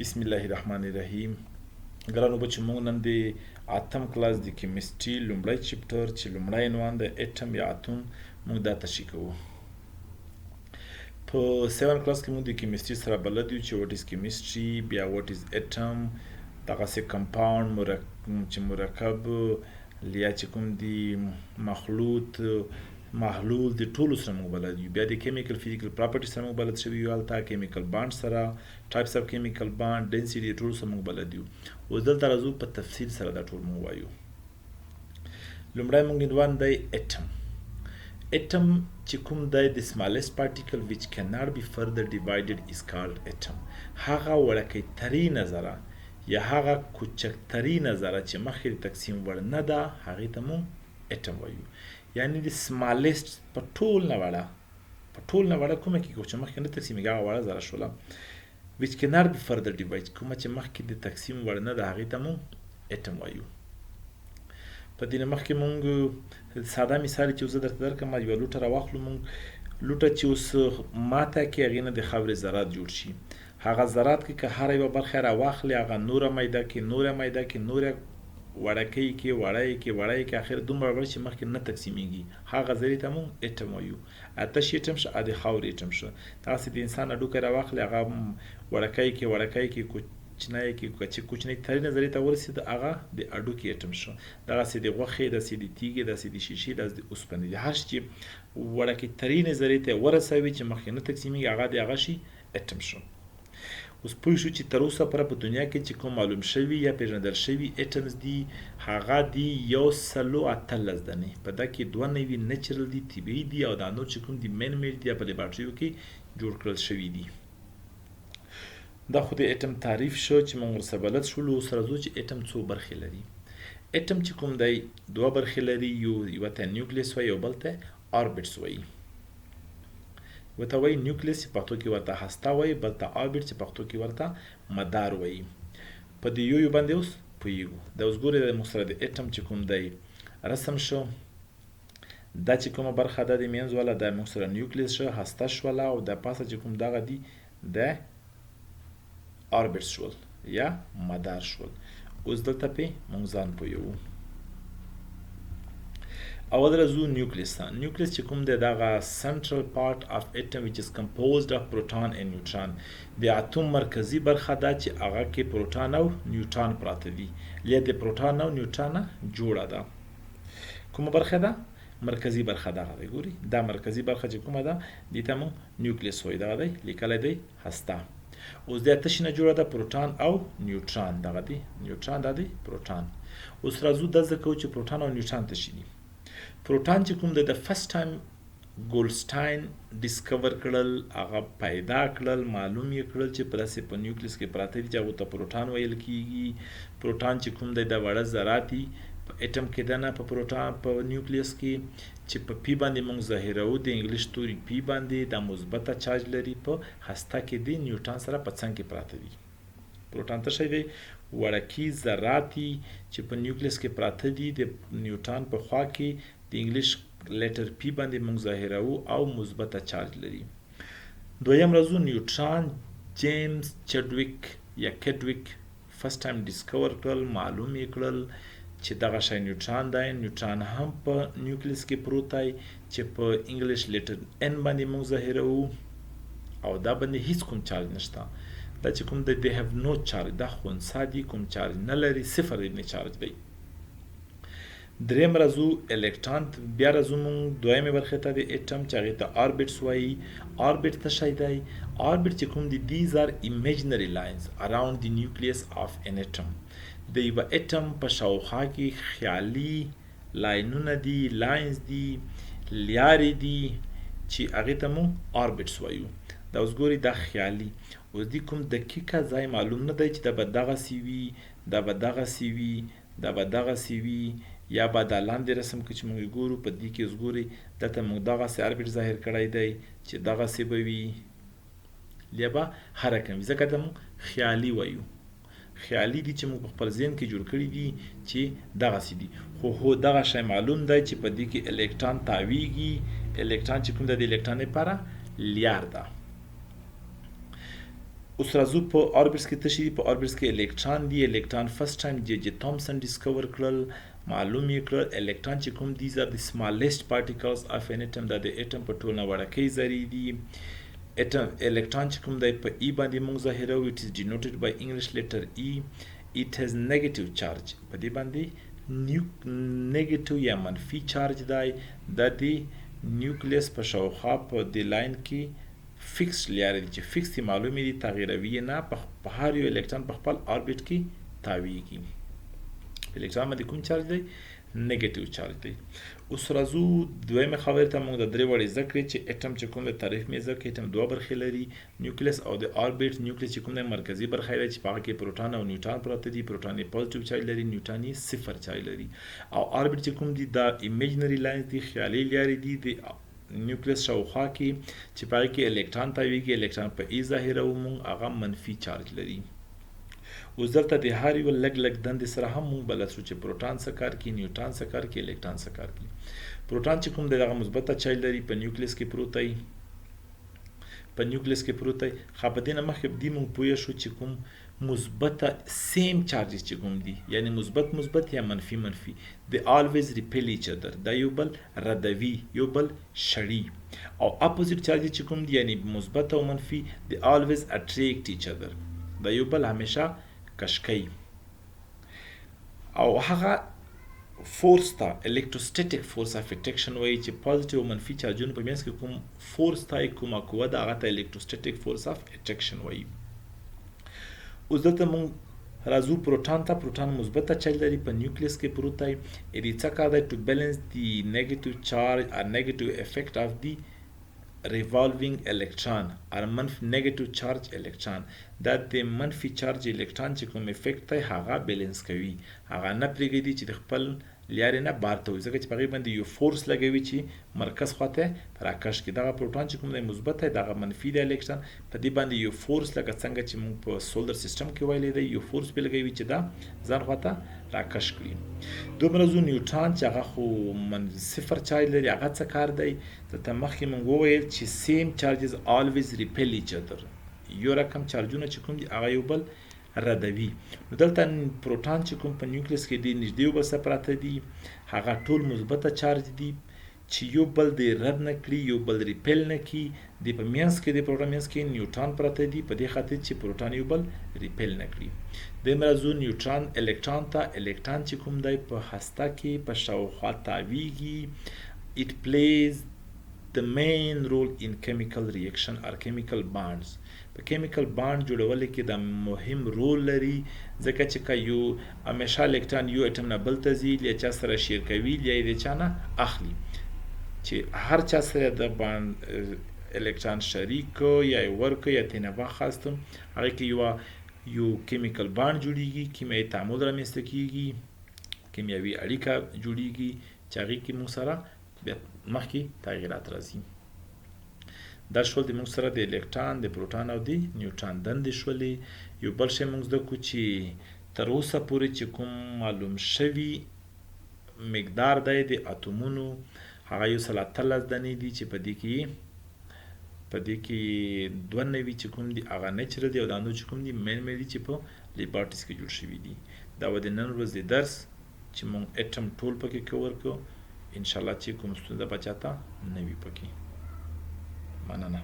بسم الله الرحمن الرحیم. ګرانو بچو، موږ نن د اتم کلاس د کیمستري لومړی چپټر چې لومړی عنوان د اټم یا اتوم موږ دا تشریح کوو. په 7 کلاس کې موږ د کیمستري سره بلد یو چې واټ از کیمستري، بیا واټ از اټم، دغسې کمپاوند چې مرکب یا چې کوم دی مخلوط محلول د ټولو سره موږ بلد یو. بیا د کیمیکل فزیکل پراپرټي سره موږ بلد شوي یو، هلته کیمیکل بانډ سره، ټایپس اف کیمیکل بانډ، ډینسټي، د ټولو سره موږ بلد یو. اوس دلته راځو په تفصیل سره دا ټول موږ وایو. لومړی موږ عنوان دی اټم. اټم چې کوم دی د سمالست پارټیکل which cannot be further divided is called atom. هغه وړوکی ترینه ذره یا هغه کوچکترینه ذره چې مخکې د تقسیم وړ نه ده هغې ته موږ اټم وایو. یعنی د سمالست په ټول نه وړه کومه کې چې مخکې نه تقسیمېږي هغه وړه ذره شوله which cannot be further divided، کومه چې مخکې د تقسیم وړ نه ده هغې ته موږ اټم وایو. په دې نه مخکې موږ ساده مثال چې زه درته درکړم، یوه لوټه راواخلو. موږ لوټه چې اوس ماته کړي هغې نه د خاورې ذرات جوړ شي. هغه ذرات کې که هره یوه برخه یې راواخلې، هغه نوره میده کې، نوره وړکۍ کې، وړی کې، اخر دومره وړ چې مخکې نه تقسیمېږي هغه ذرې ته موږ اټم وایو. اتش اټم شه، د خاورې اټم شه. دغسې د انسان هډوکی راواخلې، هغه وړکۍ کې کوچنۍ ترینه ذرې ته ورسېد، هغه د هډوکي اټم شو. دغسې د غوښې، داسې د تیږې، داسې د شیشې، داسې د اوسپنې، د هر شي چې وړکۍ ترینې ذرې ته ورسوي چې مخکې نه تقسیمېږي هغه د هغه شي اټم شو. اوس پوه شو چې تر اوسه پوره په دنیا کې چې کوم معلوم شوي یا پېژندل شوي اټمز دي هغه دي 113 دانې. په دا کې 2 نوي نیچرل دي، طبیعي دي، او دا نور چې کوم دي مین میډ دي یا په لیبارټریو کې جوړ کړل شوي دي. دا خو د اټم تعریف شو چې موږ ورسره بلد شولو. اوس راځو چې اټم څو برخې لري. اټم چې کوم دی 2 برخې لري، یوه ته نیوکلیس وایي او بل ته آربټس وایي. یوه ته وایي نیوکلیس چې پښتو کې ورته هسته وایي، بل ته آربټ چې پښتو کې ورته مدار وایي. په دې یو باندې اوس پوهېږو. دا اوس ګورئ موږ سره د اټم چې کوم دی رسم شو. دا چې کومه برخه ده د منځ والا دا موږ سره نیوکلیس شو، هسته شوله، او د پاسه چې کوم دغه دي د آربټ شول یا مدار شول. اوس دلته پې موږ ځان پوهوو. اول راځو نیوکلیس ته. نیوکلیس چې کوم دی دغه سنټرل پارټ اف اټم which is composed of proton and neutron. د اتوم مرکزي برخه ده چې هغه کې پروټان او نیوټران پراته دي، یا د پروټان او نیوټران جوړه ده. کومه برخه ده؟ مرکزي برخه دغه دی. ګوري دا مرکزي برخه چې کومه ده دې ته موږ نیوکلیس وایي. دغه دی لیکلی دی هسته. اوس د اته شي نه جوړه ده، پروټان او نیوټران. دغه دی نیوټران، دا دی پروټان. اوس راځو دا زده کوو چې پروټان او نیوټران څه شي دي. پروټان چې کوم دی د فرست ټایم ګولډسټاین ډسکور کړل، هغه پیدا کړل، معلوم یې کړل چې په داسې په نیوکلیس کې پراته دي چې هغو ته پروټان ویل کېږي. پروټان چې کوم دی د وړه ذرات دي په اټم کې دننه په پروټان په نیوکلیس کې چې په پی باندې موږ ظاهروو د انګلیش توري پی باندې دا مثبته چارج لري. په هسته کې دی نیوټران سره په څنګ کې پراته دي. پروټان څه شی دی؟ وړکي ذرات دي چې په نیوکلیس کې پراته دي، د نیوټران په خوا کې د انګلیش لیټر پی باندې موږ ظاهروو او مثبته چارج لري. دویم راځو نیوټران. جیمز چډویک یا کډویک فرست ټایم ډسکور کړل، معلوم یې کړل چې دغه شی نیوټران دی. نیوټران هم په نیوکلیس کې پروت دی چې په انګلیش لیټر ان باندې موږ ظاهروو، او دا باندې هیڅ کوم چارج نشته. دا چې کوم دی they have no charge، دا خنثی دي، کوم چارج نه لري، صفر دی چارج دی. دریم راځو الکترون. بیا راځو موږ دویمې برخې ته د اټم چې هغې ته آربټس وایي. آربټ څه شی دی؟ آربټ چې کوم دی these are imaginary lines around the nucleus of an atom. د یوه اټم په شاوخوا کې خیالي لاینونه دي، لاینز دي، لیارې دي چې هغې ته موږ آربټس وایو. دا اوس ګورئ دا خیالي. اوس دې کوم دقیقه ځای معلوم نه دی چې دا به دغسې وي، دا به دغسې وي، دا به دغسې وي، یا به دا لاندې رسم کې چې موږ ګورو په دې کې اوس ګورئ دلته موږ دغسې آربټ ظاهر کړی دی چې دغسې به وي یا به هر رقم وي، ځکه ته موږ خیالي وایو. خیالي دي چې موږ په خپل ذهن کې جوړ کړي دي چې دغسې دي، خو هو دغه شی معلوم دی چې په دې کې الکترون تاویږي. الکترون چې کوم دی د الکترون لپاره لیار ده. اوس راځو په اوربټس کې څه شي دي. په اوربټس کې الکترون دي. الکترون فرست ټایم جي تومسن ډیسکور کړل، معلوم یې کړل الکترون چې کوم دیز آر د سمالست پارټیکلز اف ان اټم، دا د اټم په ټول نه وړکۍ ذرې دي. الکترون چې کوم دی په ای باندې موږ ظاهروو، اټ از ډینوټډ بای انګلیش لیټر ای. اټ هاز نیگیټیو چارج، په دې باندې نیگیټیو یا منفي چارج دی. دا د نیوکلیس په شاوخوا په دې لاین کې فکس لیارې دي چې فکس دي، معلومې دي، تغییروي یې نه. په هر یو الکترون په خپل اوربټ کې تاویږي. الکترون باندې کوم چارج دی؟ نیگیټیو چارج دی. اوس راځو دویمه خبرې ته. موږ د درې وړې زده کړې چې اټم چې کوم د تعریف مې زده کړې، اټم دوه برخې لري، نیوکلیس او د اوربټ. نیوکلیس چې کوم د مرکزي برخه لري چې په هغه کې پروټون او نیوټرون پراته دي. پروټون یې پوزټیو چارج لري، نیوټرون یې صفر چارج لري. او اوربټ چې کوم دي دا ایمیجنري لاینز دي، خیالي لیارې دي د نیوکلیس شاوخوا کې چې په هغې کې الکترون تاویږي. الکترون په ای ظاهروو موږ، هغه منفي چارج لري. اوس دلته د هر یو لږ لږ دندې سره هم موږ بلد شو چې پروټون څه کار کوي، نیوټرون څه کار کوي، الکترون څه کار کوي. پروټون چې کوم دی دغه مثبته چارج لري، په نیوکلیس کې پروت دی. په نیوکلیس کې پروت دی. خو په دې نه مخکې دې موږ پوه شو چې کوم مثبته سیم چارجز چې کوم دي، یعنی مثبت یا منفي د always repel each other، دا یو بل ردوي، یو بل شړي. او اپوزیټ چارجز چې کوم دي، یعنی مثبت او منفي د always attract each other، دا یو بل همیشه کشکي. او هغه فورس ته الکتروسټیټیک فورس اف اټریکشن وایي چې پوزټیو او منفي چارجونو په منځ کې کوم فورس ته کومه قوه ده، هغه ته الکتروسټیټیک فورس اف اټریکشن وایي. اوس دلته موږ راځو پروټون ته. پروټون مثبته چارج لري، په نیوکلیس کې پروت دی. یې څه کار دی؟ ټو بیلنس دی نیگیټیو چارج or نیگیټیو افیکټ اف دی revolving electron or negative charge electron. دا د منفي چارج الکترون چې کوم افیکټ دی هغه بیلنس کوي، هغه نه پرېږدي چې د خپل لیارې نه بار ته وځي، ځکه چې په هغې باندې یو فورس لګوي چې مرکز خواته راکش کړي. دغه پروټون چې کوم دی مثبت دی، دغه منفي دی الکترون، په دې باندې یو فورس لکه څنګه چې موږ په سولر سیسټم کې ویلی دی، یو فورس پرې لګوي چې دا ځان خواته راکش کړي. دومره زو نیوټرون چې هغه خو صفر چارج لري، هغه څه کار دی؟ دلته مخکې موږ وویل چې سیم چارجز always repel each other، یو رقم چارجونه چې کوم دي هغه یو بل ردوي. نو دلته پروټون چې کوم په نیوکلیس کې دی نږدې یو بل سره پراته دي، هغه ټول مثبته چارج دي چې یو بل دی رد نه کړي، یو بل ریپل نه کړي. د په منځ کې د پروټون منځ کې نیوټرون پراته دي، په دې خاطر چې پروټون یو بل ریپل نه کړي. دویمه راځو نیوټرون الکترون ته. الکترون چې کوم دی په هسته کې په شاوخوا تاویږي. it plays the main role in chemical reaction or chemical bonds. په کیمیکل بانډ جوړولو کې د مهم رول لري، ځکه چې که یو همیشه الکترون یو اټم نه بل ته ځي، یا چا سره شیر کوي یا یې د چا نه اخلي، چې هر چا سره د بانډ الکترون شریک یا یې ورکړه یا ترې نه واخیستم، هغې کې یو کیمیکل بانډ جوړیږي، کیمیاوي تعامل رامنځته کیږي، کیمیاوي اړیکه جوړیږي چې هغې کې موږ سره بیا مخکې تغییرات راځي. دا شول د موږ سره د الکترون، د پروټون او د نیوټرون دندې شولې. یو بل شی موږ زده کړو چې تر اوسه پورې چې کوم معلوم شوي مقدار دی د اتومونو، هغه 113 دانې دي چې په دې کې 92 چې کوم دي هغه نیچرل دي، او دا نور چې کوم دي مین دي چې په لیبارټریز کې جوړ شوي دي. دا و د نن ورځې درس چې موږ اټم ټول پکې کور کړو. انشاءالله چې کوم ستونزه به چاته نه وي پکې. مننه.